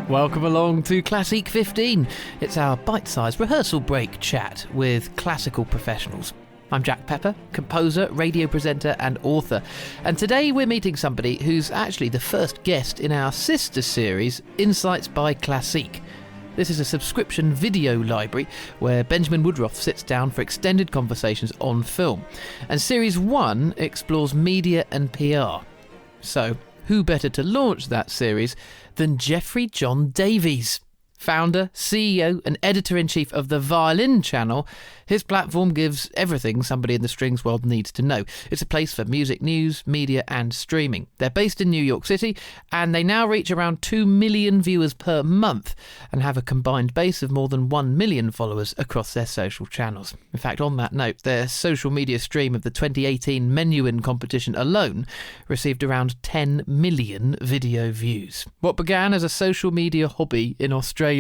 Welcome along to Classeek 15. It's our bite-sized rehearsal break chat with classical professionals. I'm Jack Pepper, composer, radio presenter and author. And today we're meeting somebody who's actually the first guest in our sister series, Insights by Classeek. This is a subscription video library where Benjamin Woodruff sits down for extended conversations on film. And Series 1 explores media and PR. So, who better to launch that series than Geoffrey John Davies? Founder, CEO and editor-in-chief of the Violin channel, his platform gives everything somebody in the strings world needs to know. It's a place for music news, media and streaming. They're based in New York City and they now reach around 2 million viewers per month and have a combined base of more than 1 million followers across their social channels. In fact, on that note, their social media stream of the 2018 Menuhin competition alone received around 10 million video views. What began as a social media hobby in Australia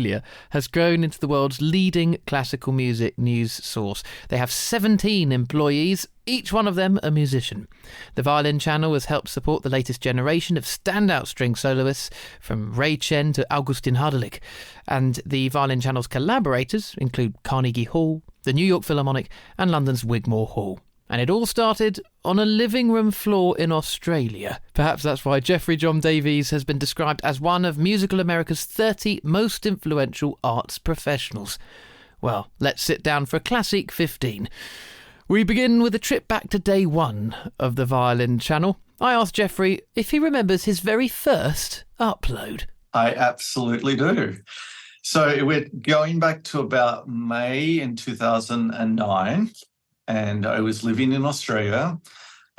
has grown into the world's leading classical music news source. They have 17 employees, each one of them a musician. The Violin channel has helped support the latest generation of standout string soloists, from Ray Chen to Augustin Hardelik. And the Violin channel's collaborators include Carnegie Hall, the New York Philharmonic and London's Wigmore Hall. And it all started on a living room floor in Australia. Perhaps that's why Geoffrey John Davies has been described as one of musical America's 30 most influential arts professionals. Well, let's sit down for Classeek 15. We begin with a trip back to day one of the Violin channel. I asked Geoffrey if he remembers his very first upload. I absolutely do. So we're going back to about May in 2009. And I was living in Australia.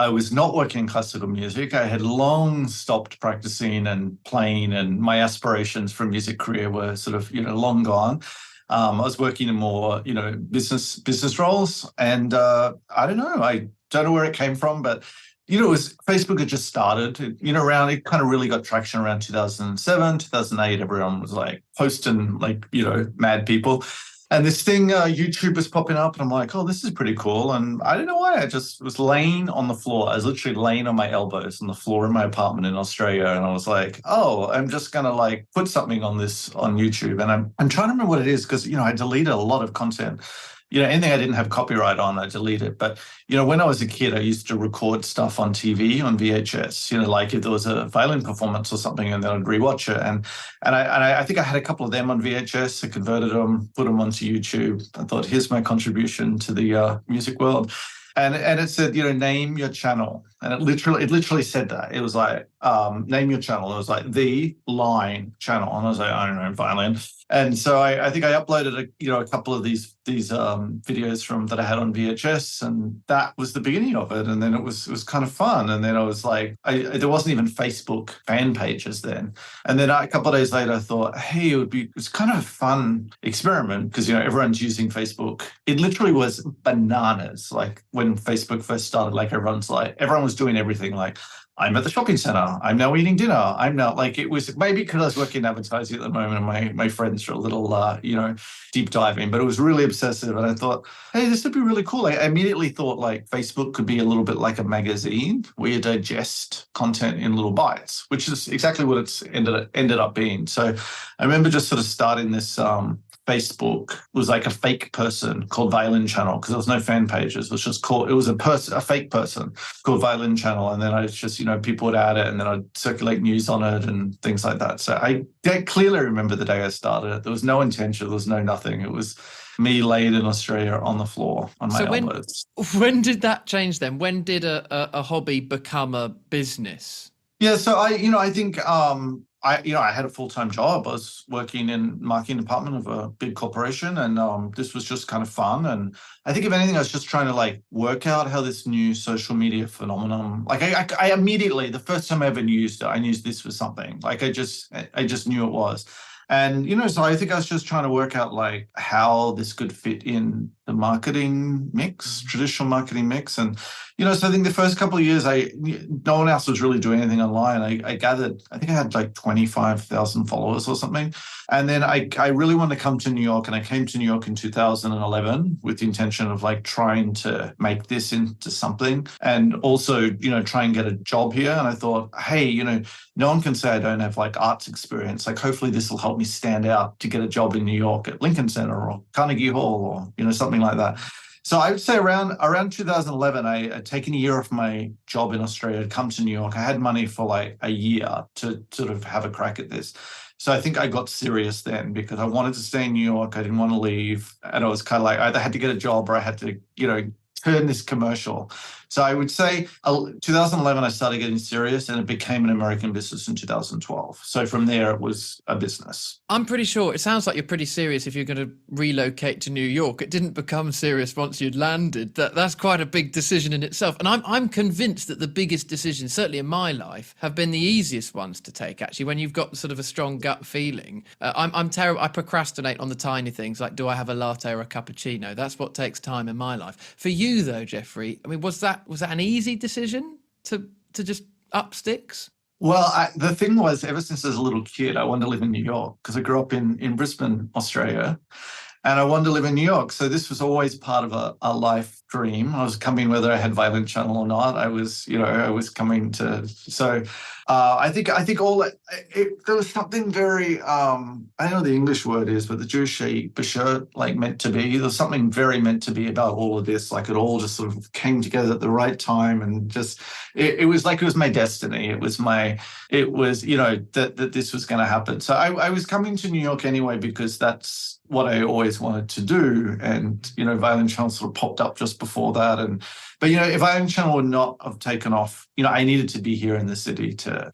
I was not working in classical music. I had long stopped practicing and playing, and my aspirations for a music career were sort of, long gone. I was working in more, business roles. And I don't know where it came from, but, it was Facebook had just started, it kind of really got traction around 2007, 2008. Everyone was like posting mad people. And this thing, YouTube was popping up, and I'm like, oh, this is pretty cool. And I don't know why, I just was laying on the floor. I was literally laying on my elbows on the floor in my apartment in Australia. And I was like, oh, I'm just going to put something on YouTube. And I'm trying to remember what it is because, I deleted a lot of content. Anything I didn't have copyright on, I deleted. But, when I was a kid, I used to record stuff on TV, on VHS, like if there was a violin performance or something, and then I'd rewatch it. And I think I had a couple of them on VHS. I converted them, put them onto YouTube. I thought, here's my contribution to the music world. And it said, name your channel. And it literally said that. It was like, name your channel. It was like the line channel. And I was like, I don't know, violin. And so I think I uploaded a couple of these videos from that I had on VHS, and that was the beginning of it. And then it was kind of fun. And then I was like, there wasn't even Facebook fan pages then. And then a couple of days later, I thought, hey, it's kind of a fun experiment because everyone's using Facebook. It literally was bananas. Like when Facebook first started, everyone was doing everything like, I'm at the shopping center. I'm now eating dinner. I'm now it was maybe because I was working in advertising at the moment and my friends are a little, deep diving, but it was really obsessive. And I thought, hey, this would be really cool. I immediately thought Facebook could be a little bit like a magazine where you digest content in little bites, which is exactly what it's ended up being. So I remember just sort of starting this, Facebook was like a fake person called Violin Channel because there was no fan pages. It was just called, it was a fake person called Violin Channel. And then I just, people would add it and then I'd circulate news on it and things like that. So I clearly remember the day I started it. There was no intention. There was no nothing. It was me laid in Australia on the floor on my elbows. When did that change then? When did a hobby become a business? Yeah. So I think, I had a full-time job. I was working in marketing department of a big corporation, and this was just kind of fun. And I think if anything, I was just trying to work out how this new social media phenomenon. I immediately, the first time I ever used it, I knew this was something. I just knew it was. And, so I think I was just trying to work out how this could fit in the marketing mix, traditional marketing mix. And, so I think the first couple of years, no one else was really doing anything online. I gathered, I think I had like 25,000 followers or something. And then I really wanted to come to New York, and I came to New York in 2011 with the intention of like trying to make this into something, and also, try and get a job here. And I thought, hey, no one can say I don't have like arts experience. Like hopefully this will help me stand out to get a job in New York at Lincoln Center or Carnegie Hall or, something like that. So I would say around 2011, I had taken a year off my job in Australia to come to New York. I had money for like a year to sort of have a crack at this. So I think I got serious then because I wanted to stay in New York. I didn't want to leave. And I was kind of like, I either had to get a job or I had to, turn this commercial. So I would say 2011, I started getting serious, and it became an American business in 2012. So from there, it was a business. I'm pretty sure it sounds like you're pretty serious if you're going to relocate to New York. It didn't become serious once you'd landed. That's quite a big decision in itself. And I'm convinced that the biggest decisions, certainly in my life, have been the easiest ones to take, actually, when you've got sort of a strong gut feeling. I'm terrible. I procrastinate on the tiny things, like do I have a latte or a cappuccino? That's what takes time in my life. For you, though, Geoffrey, I mean, was that an easy decision to just up sticks? Well, the thing was, ever since I was a little kid, I wanted to live in New York because I grew up in Brisbane, Australia, and I wanted to live in New York. So this was always part of a life dream. I was coming whether I had Violin channel or not. I was coming to. So I think all there was something very I don't know what the English word is, but the Jewish bashert, like meant to be. There was something very meant to be about all of this. Like it all just sort of came together at the right time, and just it was like it was my destiny. It was that this was going to happen. So I was coming to New York anyway because that's what I always wanted to do. And, Violin channel sort of popped up just before that. But if Violin channel would not have taken off, I needed to be here in the city to,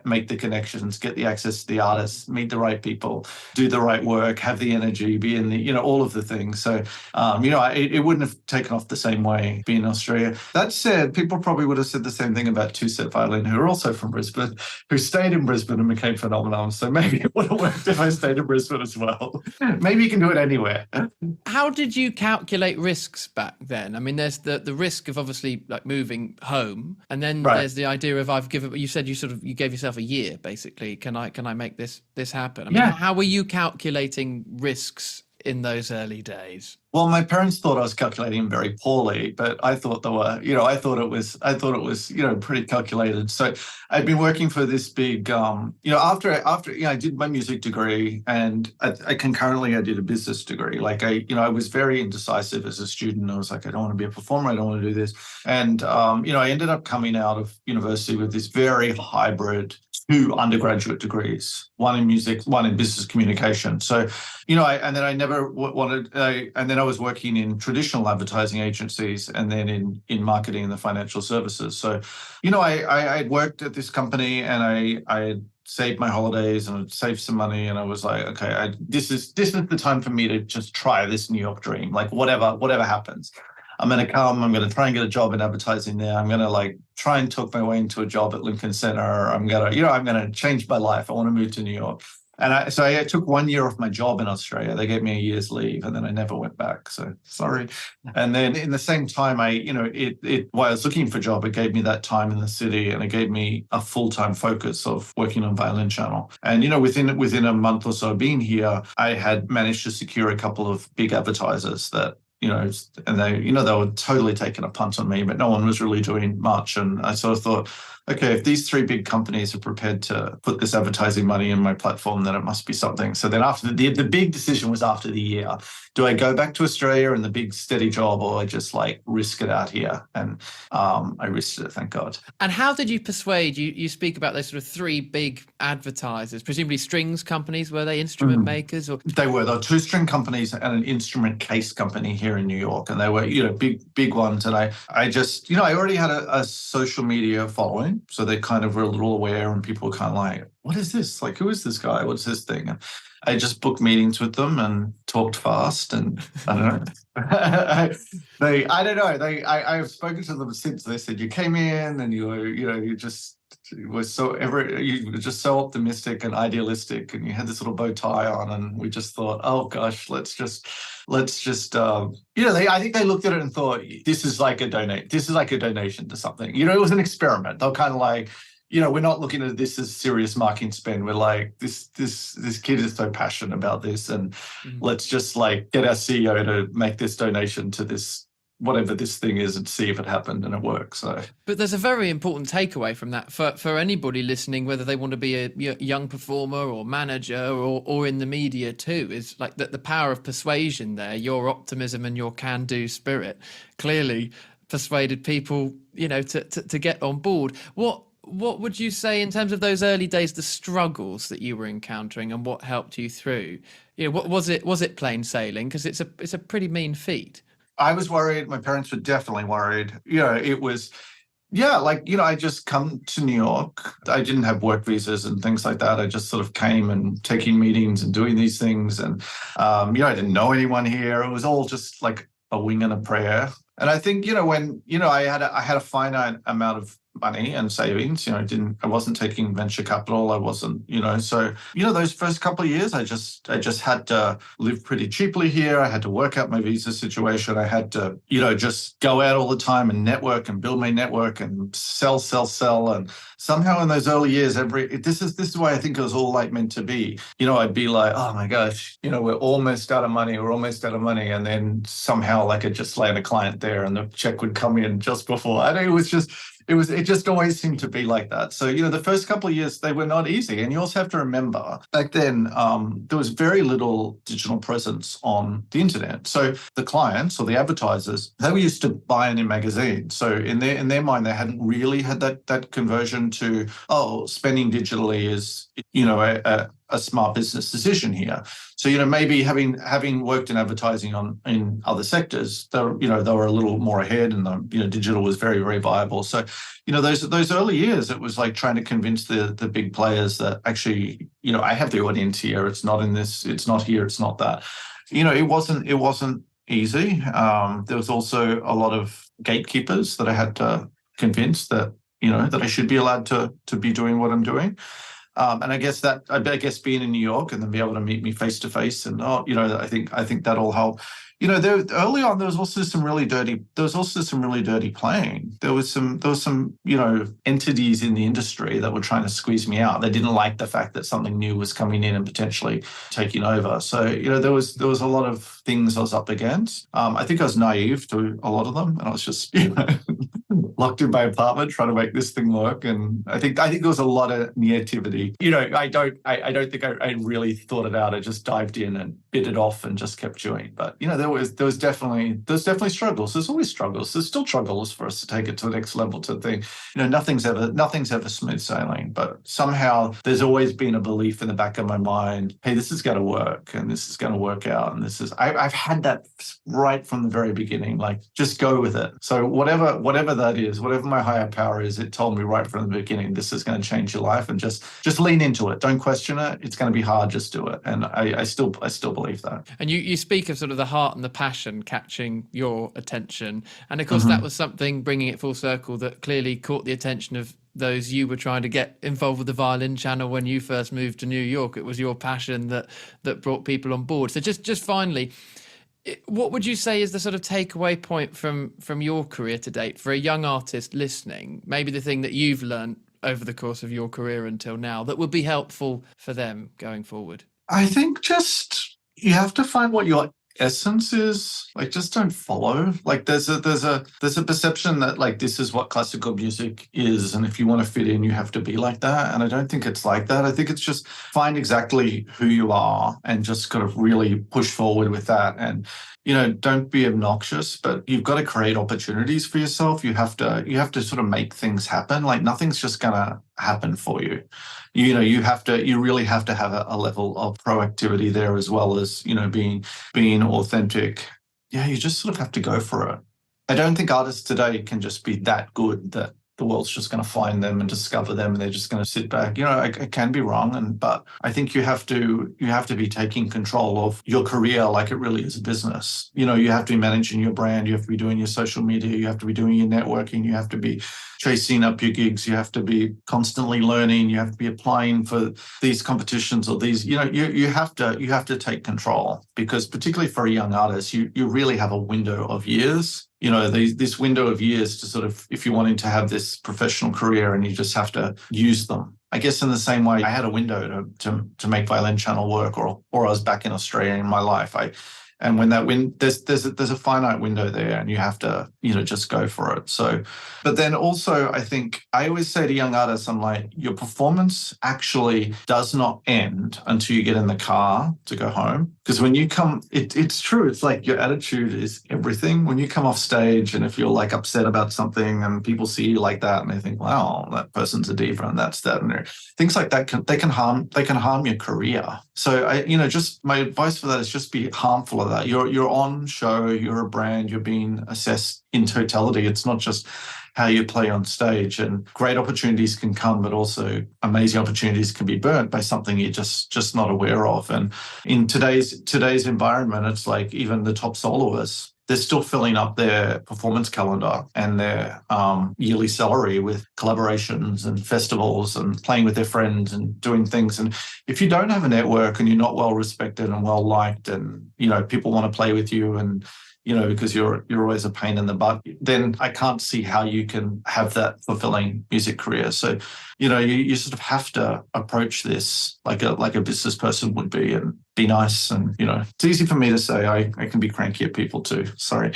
make the connections, get the access to the artists, meet the right people, do the right work, have the energy, be in the, all of the things. So, it wouldn't have taken off the same way being in Australia. That said, people probably would have said the same thing about Two Set Violin, who are also from Brisbane, who stayed in Brisbane and became phenomenal. So maybe it would have worked if I stayed in Brisbane as well. Maybe you can do it anywhere. How did you calculate risks back then? I mean, there's the risk of obviously like moving home, and then there's the idea of you said you gave yourself a year basically. Can I make this happen? I mean, how were you calculating risks in those early days? Well, my parents thought I was calculating very poorly, but I thought I thought it was, pretty calculated. So I'd been working for this big, after I did my music degree, and I concurrently I did a business degree. Like I was very indecisive as a student. I was like, I don't want to be a performer. I don't want to do this. And, I ended up coming out of university with this very hybrid 2 undergraduate degrees, one in music, one in business communication. So, and then I never wanted, and then I was working in traditional advertising agencies and then in marketing in the financial services. So, I worked at this company, and I had saved my holidays and I'd saved some money, and I was like, okay, this is the time for me to just try this New York dream. Like whatever happens, I'm going to come. I'm going to try and get a job in advertising there. I'm going to like try and talk my way into a job at Lincoln Center. I'm going to change my life. I want to move to New York. And I took 1 year off my job in Australia. They gave me a year's leave, and then I never went back. So sorry. And then in the same time, while I was looking for a job, it gave me that time in the city, and it gave me a full-time focus of working on Violin channel. And, within a month or so of being here, I had managed to secure a couple of big advertisers that, and they were totally taking a punt on me, but no one was really doing much. And I sort of thought, okay, if these 3 big companies are prepared to put this advertising money in my platform, then it must be something. So then after the big decision was after the year, do I go back to Australia and the big steady job, or I just like risk it out here? And I risked it, thank God. And how did you persuade, you speak about those sort of 3 big advertisers, presumably strings companies, were they instrument makers? Or They were 2 string companies and an instrument case company here in New York. And they were, big ones. And I just, I already had a social media following. So they kind of were a little aware, and people were kind of like, what is this? Like, who is this guy? What's this thing? I just booked meetings with them and talked fast, and I don't know. I don't know. I've spoken to them since. They said you came in and you were, you just you were just so optimistic and idealistic, and you had this little bow tie on, and we just thought, oh gosh, let's just, I think they looked at it and thought, this is like a donation to something. It was an experiment. They're kind of like, we're not looking at this as serious marketing spend. We're like, this kid is so passionate about this, and let's just like get our CEO to make this donation to this, whatever this thing is, and see if it happened, and it works. So, but there's a very important takeaway from that for anybody listening, whether they want to be a young performer or manager or in the media too, is like that the power of persuasion there, your optimism and your can-do spirit clearly persuaded people, to get on board. What would you say in terms of those early days, the struggles that you were encountering and what helped you through? What was it plain sailing? Because it's a pretty mean feat. I was worried. My parents were definitely worried. It was, I just come to New York. I didn't have work visas and things like that. I just sort of came and taking meetings and doing these things. And, I didn't know anyone here. It was all just like a wing and a prayer. And I think, when, I had a finite amount of money and savings, I wasn't taking venture capital. I wasn't, so, those first couple of years, I just had to live pretty cheaply here. I had to work out my visa situation. I had to, just go out all the time and network and build my network and sell. And somehow in those early years, this is why I think it was all like meant to be. I'd be like, oh my gosh, we're almost out of money. And then somehow like I'd just land a client there and the check would come in just before. And it just always seemed to be like that. So, the first couple of years, they were not easy. And you also have to remember, back then, there was very little digital presence on the internet. So the clients or the advertisers, they were used to buying in magazines. So in their mind, they hadn't really had that conversion to, spending digitally is, a smart business decision here. So, maybe having worked in advertising in other sectors, they were a little more ahead, and digital was very, very viable. So, those early years, it was like trying to convince the big players that actually, I have the audience here. It's not in this. It's not here. It's not that. It wasn't easy. There was also a lot of gatekeepers that I had to convince that that I should be allowed to be doing what I'm doing. And I guess being in New York and then be able to meet me face to face, and I think that all helped. Early on there was also some really dirty playing. There was some entities in the industry that were trying to squeeze me out. They didn't like the fact that something new was coming in and potentially taking over. So there was a lot of things I was up against. I think I was naive to a lot of them, and I was just locked in my apartment trying to make this thing work. And I think there was a lot of naivety. I don't think I really thought it out. I just dived in and bit it off and just kept chewing. But there was definitely struggles. There's always struggles. There's still struggles for us to take it to the next level, to think, nothing's ever smooth sailing. But somehow there's always been a belief in the back of my mind, hey, this is going to work, and this is going to work out, and I've had that right from the very beginning. Like, just go with it. So whatever that is, whatever my higher power is, it told me right from the beginning, this is going to change your life, and just lean into it. Don't question it. It's going to be hard. Just do it. And I still believe that. And you speak of sort of the heart and the passion catching your attention. And of course, that was something, bringing it full circle, that clearly caught the attention of those you were trying to get involved with the Violin channel when you first moved to New York. It was your passion that brought people on board. So just finally, what would you say is the sort of takeaway point from your career to date for a young artist listening? Maybe the thing that you've learned over the course of your career until now that would be helpful for them going forward? I think just you have to find what your essence is. Like, just don't follow. Like, there's a perception that like this is what classical music is, and if you want to fit in, you have to be like that. And I don't think it's like that. I think it's just find exactly who you are and just kind of really push forward with that. And don't be obnoxious, but you've got to create opportunities for yourself. You have to sort of make things happen. Like, nothing's just gonna happen for you. You really have to have a level of proactivity there, as well as being authentic. Yeah, you just sort of have to go for it. I don't think artists today can just be that good that the world's just going to find them and discover them and they're just going to sit back. It can be wrong, but I think you have to be taking control of your career like it really is a business. You have to be managing your brand, you have to be doing your social media, you have to be doing your networking, you have to be chasing up your gigs, you have to be constantly learning, you have to be applying for these competitions or these, you have to take control, because particularly for a young artist, you really have a window of years. This window of years to sort of, if you're wanting to have this professional career, and you just have to use them. I guess in the same way I had a window to make Violin Channel work, or I was back in Australia in my life. And when there's a finite window there, and you have to, just go for it. So, but then also I think I always say to young artists, I'm like, your performance actually does not end until you get in the car to go home. Because when you come, it's true. It's like your attitude is everything. When you come off stage, and if you're like upset about something and people see you like that and they think, wow, that person's a diva and that's that, and things like that they can harm your career. So just my advice for that is just be harmful of that. You're on show, you're a brand, you're being assessed in totality. It's not just how you play on stage, and great opportunities can come, but also amazing opportunities can be burnt by something you're just not aware of. And in today's environment, it's like even the top soloists, they're still filling up their performance calendar and their yearly salary with collaborations and festivals and playing with their friends and doing things. And if you don't have a network and you're not well respected and well liked, and people want to play with you, and because you're always a pain in the butt, then I can't see how you can have that fulfilling music career. So, you sort of have to approach this like a business person would be, and be nice. And, it's easy for me to say. I can be cranky at people too. Sorry.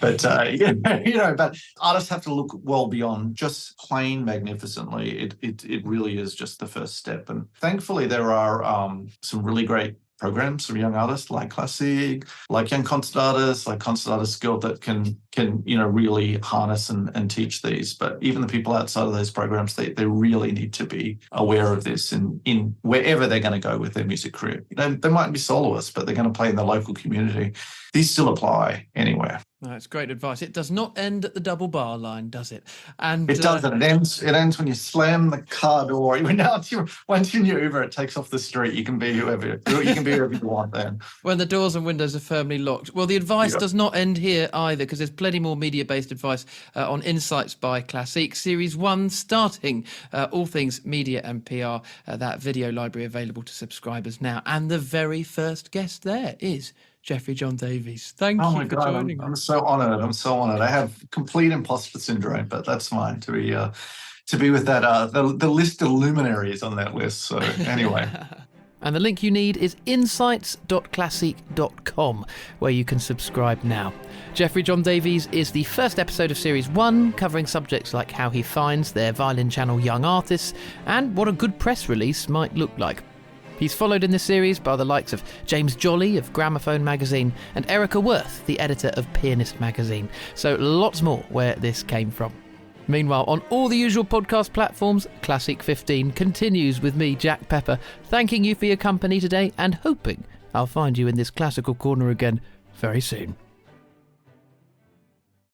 But, but artists have to look well beyond just playing magnificently. It really is just the first step. And thankfully, there are some really great programs for young artists like Classeek, like Young Concert Artists, like Concert Artists Guild that can really harness and teach these. But even the people outside of those programs, they really need to be aware of this in wherever they're going to go with their music career. They might be soloists, but they're going to play in the local community. These still apply anywhere. That's great advice. It does not end at the double bar line, does it? And it doesn't. It ends when you slam the car door. Once you're in your Uber, it takes off the street. You can be whoever you want then. When the doors and windows are firmly locked. Well, the advice does not end here either, because there's plenty more media-based advice on Insights by Classeek, Series 1, starting all things media and PR. That video library available to subscribers now. And the very first guest there is Geoffrey John Davies. Thank you for joining us. I'm so honoured. I have complete imposter syndrome, but that's fine to be with that the list of luminaries on that list. So anyway. And the link you need is insights.classeek.com, where you can subscribe now. Geoffrey John Davies is the first episode of Series 1, covering subjects like how he finds their Violin Channel young artists and what a good press release might look like. He's followed in this series by the likes of James Jolly of Gramophone magazine and Erica Worth, the editor of Pianist magazine. So lots more where this came from. Meanwhile, on all the usual podcast platforms, Classeek 15 continues with me, Jack Pepper, thanking you for your company today and hoping I'll find you in this classical corner again very soon.